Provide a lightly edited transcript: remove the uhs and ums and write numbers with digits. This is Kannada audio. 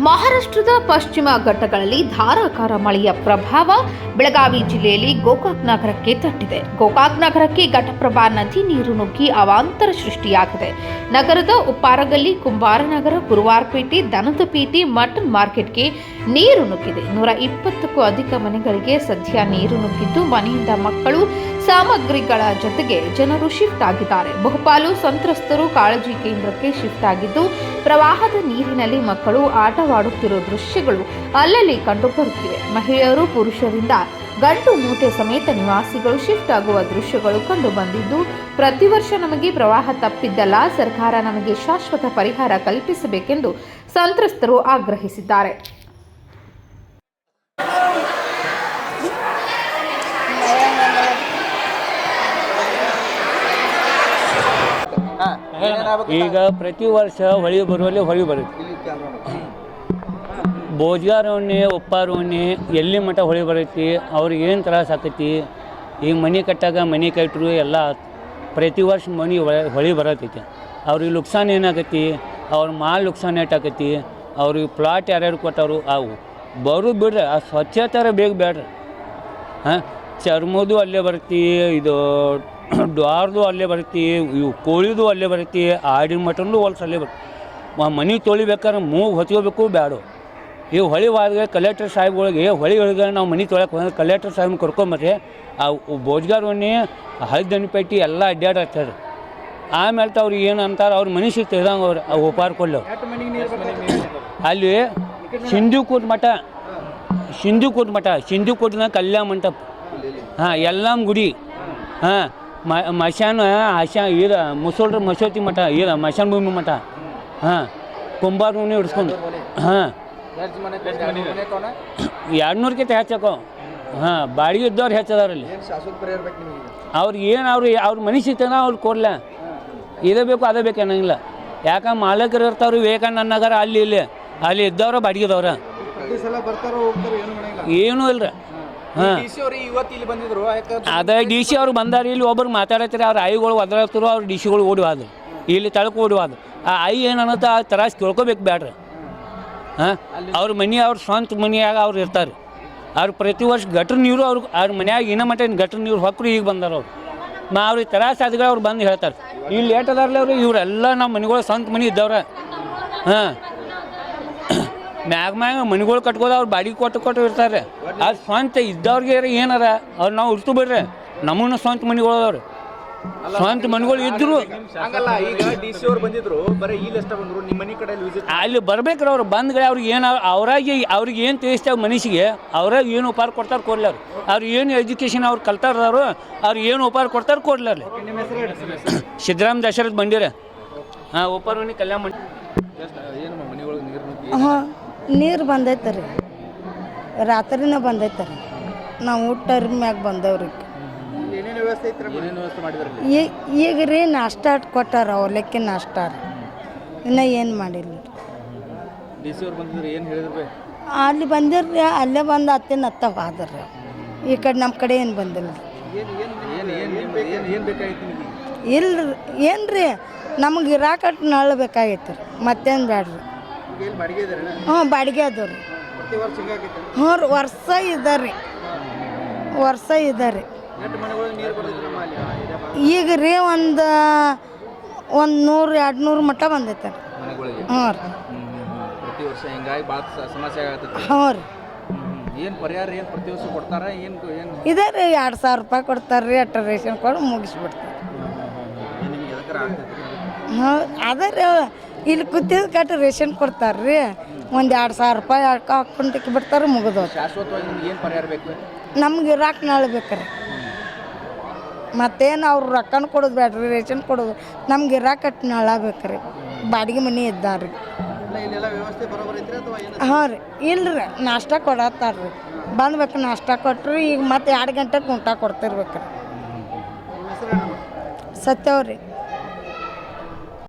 ಮಹಾರಾಷ್ಟ್ರದ ಪಶ್ಚಿಮ ಘಟ್ಟಗಳಲ್ಲಿ ಧಾರಾಕಾರ ಮಳೆಯ ಪ್ರಭಾವ ಬೆಳಗಾವಿ ಜಿಲ್ಲೆಯಲ್ಲಿ ಗೋಕಾಕ್ ನಗರಕ್ಕೆ ತಟ್ಟಿದೆ. ಗೋಕಾಕ್ ನಗರಕ್ಕೆ ಘಟಪ್ರಭಾ ನದಿ ನೀರು ನುಗ್ಗಿ ಅವಾಂತರ ಸೃಷ್ಟಿಯಾಗಿದೆ. ನಗರದ ಉಪ್ಪಾರಗಲ್ಲಿ, ಕುಂಬಾರನಗರ, ಗುರುವಾರಪೇಟೆ, ದನದಪೇಟೆ, ಮಟನ್ ಮಾರ್ಕೆಟ್ಗೆ ನೀರು ನುಗ್ಗಿದೆ. 120ಕ್ಕೂ ಅಧಿಕ ಮನೆಗಳಿಗೆ ಸದ್ಯ ನೀರು ನುಗ್ಗಿದ್ದು, ಮನೆಯಿಂದ ಮಕ್ಕಳು, ಸಾಮಗ್ರಿಗಳ ಜೊತೆಗೆ ಜನರು ಶಿಫ್ಟ್ ಆಗಿದ್ದಾರೆ. ಬಹುಪಾಲು ಸಂತ್ರಸ್ತರು ಕಾಳಜಿ ಕೇಂದ್ರಕ್ಕೆ ಶಿಫ್ಟ್ ಆಗಿದ್ದು, ಪ್ರವಾಹದ ನೀರಿನಲ್ಲಿ ಮಕ್ಕಳು ಆಟವಾಡುತ್ತಿರುವ ದೃಶ್ಯಗಳು ಅಲ್ಲಲ್ಲಿ ಕಂಡುಬರುತ್ತಿವೆ. ಮಹಿಳೆಯರು, ಪುರುಷರಿಂದ ಗಂಟು ಮೂಟೆ ಸಮೇತ ನಿವಾಸಿಗಳು ಶಿಫ್ಟ್ ಆಗುವ ದೃಶ್ಯಗಳು ಕಂಡು ಬಂದಿದ್ದು, ಪ್ರತಿ ವರ್ಷ ನಮಗೆ ಪ್ರವಾಹ ತಪ್ಪಿದ್ದಲ್ಲ, ಸರ್ಕಾರ ನಮಗೆ ಶಾಶ್ವತ ಪರಿಹಾರ ಕಲ್ಪಿಸಬೇಕೆಂದು ಸಂತ್ರಸ್ತರು ಆಗ್ರಹಿಸಿದ್ದಾರೆ. ಈಗ ಪ್ರತಿ ವರ್ಷ ಹೊಳಿ ಬರುವಲ್ಲಿ ಹೊಳಿ ಬರುತ್ತೆ. ಬೋಜ್ಗಾರವನ್ನೇ ಒಪ್ಪಾರವನ್ನೇ ಎಲ್ಲಿ ಮಟ್ಟ ಹೊಳಿ ಬರುತ್ತೆ, ಅವ್ರಿಗೆ ಏನು ತ್ರಾಸ ಆಕೈತಿ. ಈಗ ಮನೆ ಕಟ್ಟಾಗ ಮನೆ ಕಟ್ಟರು ಎಲ್ಲ ಪ್ರತಿ ವರ್ಷ ಮನೆ ಹೊಳಿ ಬರತೈತಿ. ಅವ್ರಿಗೆ ನುಕ್ಸಾನ್ ಏನಾಗೈತಿ, ಅವ್ರ ಮಾಲ್ ನುಕ್ಸಾನ್ ಏಟಾಕೈತಿ, ಅವ್ರಿಗೆ ಪ್ಲಾಟ್ ಯಾರ್ಯಾರು ಕೊಟ್ಟವರು ಅವು ಬರೋದು ಬಿಡ್ರಿ. ಆ ಸ್ವಚ್ಛತೆ ಬೇಗ ಬೇಡ್ರಿ. ಚರ್ಮದು ಅಲ್ಲೇ ಬರುತ್ತೆ, ಇದು ಡ್ವಾರ್ದು ಅಲ್ಲೇ ಬರುತ್ತೆ, ಇವು ಕೋಳಿದು ಅಲ್ಲೇ ಬರುತ್ತೆ, ಆಡಿನ ಮಟನ್ದು ಹೊಲ್ಸು ಅಲ್ಲೇ ಬರುತ್ತೆ. ಮನೆ ತೊಳಿಬೇಕಾದ್ರೆ ಮೂಗು ಹೊತ್ಕೋಬೇಕು ಬೇಡ. ಇವು ಹೊಳಿ ವಾದ ಕಲೆಕ್ಟರ್ ಸಾಹೇಬ್ಗಳಿಗೆ ಹೊಳಿ ಒಳಗೆ ನಾವು ಮನೆ ತೊಳಕ್ಕೆ ಹೋದ್ರೆ ಕಲೆಕ್ಟರ್ ಸಾಹೇಬ್ನ ಕರ್ಕೊಂಬರ್ರಿ. ಆ ಬೋಜ್ಗಾರವನ್ನೇ ಹಲ್ದನಿಪೇಟಿ ಎಲ್ಲ ಅಡ್ಡಾಡ್ತಾರೆ. ಆಮೇಲೆ ಅವ್ರಿಗೆ ಏನು ಅಂತಾರೆ, ಅವ್ರ ಮನೆ ಸಿಗ್ತದಂಗೆ ಅವ್ರು ಉಪಾರ ಕೊಡ್ಲಿ. ಅಲ್ಲಿ ಸಿಂಧುಕೂಟ ಮಠ, ಸಿಂಧುಕೂಟನ ಕಲ್ಯಾಣ ಮಂಟಪ, ಎಲ್ಲಮ್ಮ ಗುಡಿ, ಮಶಾನ ಇದು ಮುಸೋಳ್ರ ಮಸೂತಿ ಮಠ, ಇದು ಮಶಾನ ಭೂಮಿ ಮಠ, ಕುಂಬಾರ ಭೂಮಿ ಹಿಡ್ಸ್ಕೊಂಡು 200ಕ್ಕಿಂತ ಹೆಚ್ಚಕೋ. ಬಾಡಿಗೆ ಇದ್ದವ್ರು ಹೆಚ್ಚದಾರಲ್ಲಿ. ಅವ್ರಿಗೆ ಏನು ಅವ್ರ ಮನೆ ಸಿಗ್ತಾನ ಅವ್ರು ಕೊಡ್ಲ. ಇದೇ ಬೇಕು ಅದೇ ಬೇಕು ಅನ್ನಂಗಿಲ್ಲ. ಯಾಕೆ ಮಾಲಕರು ಇರ್ತಾವ್ರು ವಿವೇಕಾನಂದ ನಗರ ಅಲ್ಲಿ ಇದ್ದವ್ರ ಬಾಡಿಗೆದವ್ರ ಏನೂ ಇಲ್ರಿ. ಅದೇ ಡಿ ಸಿ ಅವ್ರು ಬಂದಾರ. ಇಲ್ಲಿ ಒಬ್ಬರು ಮಾತಾಡತ್ತಾರೆ, ಅವ್ರ ಐಗಳು ಒದರಾಗ್ತಾರೋ, ಅವ್ರ ಡಿ ಸಿಗಳು ಓಡುವಾದು, ಇಲ್ಲಿ ತಳಕು ಓಡುವಾದು. ಆ ಏನು ಅನ್ನತ್ತ ಆ ತ್ರಾಸ ಕೇಳ್ಕೊಬೇಕು ಬೇಡ್ರಿ. ಅವ್ರ ಮನೆ ಅವ್ರ ಸ್ವಂತ ಮನೆಯಾಗ ಅವ್ರು ಇರ್ತಾರೆ. ಅವ್ರು ಪ್ರತಿ ವರ್ಷ ಗಟ್ರ ನೀರು ಅವ್ರ ಮನ್ಯಾಗ ಇನ್ನೂ ಮಟ್ಟ ಗಟ್ರ ನೀರು ಹೊಕ್ಕರು ಈಗ ಬಂದಾರ ಅವ್ರು. ಅವ್ರಿಗೆ ತ್ರಾಸ ಆದ್ಗಳು ಅವ್ರು ಬಂದು ಹೇಳ್ತಾರೆ. ಇಲ್ಲಿ ಲೇಟ್ ಅದಾರಲ್ಲ ಅವರು, ಇವರೆಲ್ಲ ನಮ್ಮ ಮನೆಗಳು ಸ್ವಂತ ಮನೆ ಇದ್ದವ್ರ. ಮ್ಯಾಗ ಮನೆಗಳು ಕಟ್ಕೋದು ಅವ್ರು ಬಾಡಿಗೆ ಕೊಟ್ಟು ಇರ್ತಾರೆ. ಅದು ಸ್ವಂತ ಇದ್ದವ್ರಿಗೆ ಏನಾರ ಅವ್ರು ನಾವು ಇರ್ತು ಬಿಡ್ರಿ. ನಮ್ಮನ್ನ ಸ್ವಂತ ಮನೆಗಳು ಅದಾವ್ರಿ, ಸ್ವಂತ ಮನೆಗಳು ಇದ್ರು ಅಲ್ಲಿ ಬರ್ಬೇಕ್ರಿ. ಅವ್ರು ಬಂದ್ಗಡೆ ಅವ್ರಿಗೆ ಏನು ಅವ್ರಿಗೆ ಏನು ತಿಳಿಸ್ತಾವ ಮನುಷ್ಯಗೆ, ಅವ್ರಾಗ ಏನು ಉಪಹಾರ ಕೊಡ್ತಾರೆ ಕೊಡ್ಲಿ. ಅವ್ರು ಏನು ಎಜುಕೇಷನ್ ಅವ್ರು ಕಲ್ತಾರದವರು, ಅವ್ರು ಏನು ಉಪಹಾರ ಕೊಡ್ತಾರೆ ಕೊಡ್ಲಿ. ಅಲ್ಲಿ ಸಿದ್ದರಾಮ ದಶರಥ ಬಂದಿರ ಉಪಹಾರ ಕಲ್ಯಾಣ ಮಂಟಪ ನೀರು ಬಂದೈತೆ ರೀ, ರಾತ್ರಿನ ಬಂದೈತೆ ರೀ. ನಾವು ಊಟ ಮ್ಯಾಗ ಬಂದವ್ರಿಗೆ ಈಗ ರೀ ನಾಷ್ಟ ಕೊಟ್ಟಾರ, ಅವಲಕ್ಕಿ ನಾಷ್ಟ ರೀ. ಇನ್ನೂ ಏನು ಮಾಡಿಲ್ಲ ಅಲ್ಲಿ ಬಂದಿರ್ರಿ. ಅಲ್ಲೇ ಬಂದು ಅತ್ತ ಹೋದ್ರಿ. ಈ ಕಡೆ ನಮ್ಮ ಕಡೆ ಏನು ಬಂದಿಲ್ಲ ಇಲ್ರಿ. ಏನು ರೀ ನಮಗೆ ಇರಾಕಟ್ಟು ನಳ ಬೇಕಾಗೈತೆ ರೀ, ಮತ್ತೇನು ಬೇಡ್ರಿ. ಬಾಡಿಗೆ ಅದವ್ರಿ. ವರ್ಷ ಇದ್ದಾರ್ರಿ, ಈಗ ರೀ ಒಂದು 100-200 ಮಟ್ಟ ಬಂದೈತೆ ರೀ. ಇದೇ ರೀ 2,000 ರೂಪಾಯಿ ಕೊಡ್ತಾರೆ ರೀ. ಅಟ್ಟ ರೇಷನ್ ಕೊಡು ಮುಗಿಸ್ಬಿಡ್ತಾರೆ. ಅದೇ ರೀ ಇಲ್ಲಿ ಕೂತಿದ್ದು ಕಟ್ಟು ರೇಷನ್ ಕೊಡ್ತಾರೆ ರೀ. ಒಂದು 2,000 ರೂಪಾಯಿ ಅಕೌಂಟಿಗೆ ಬಿಡ್ತಾರೆ, ಮುಗಿದು. ನಮ್ಗೆ ಇರಾಕ್ ನಾಳೆ ಬೇಕ್ರಿ. ಮತ್ತೇನು ಅವ್ರು ರೊಕ್ಕನ ಕೊಡೋದು ಬೇಡ್ರಿ, ರೇಷನ್ ಕೊಡೋದು. ನಮ್ಗೆ ಇರಾಕಟ್ಟು ನಾಳ ಬೇಕ್ರಿ. ಬಾಡಿಗೆ ಮನೆ ಇದ್ದಾರ್ರಿ. ರೀ ಇಲ್ರಿ, ನಾಷ್ಟ ಕೊಡತ್ತಾರ್ರಿ. ಬಂದ್ಬೇಕು ನಾಷ್ಟ ಕೊಟ್ರಿ. ಈಗ ಮತ್ತೆ 2 ಗಂಟೆಗೆ ಊಟ ಕೊಡ್ತಿರ್ಬೇಕ್ರಿ. ಸತ್ಯವ್ರಿ.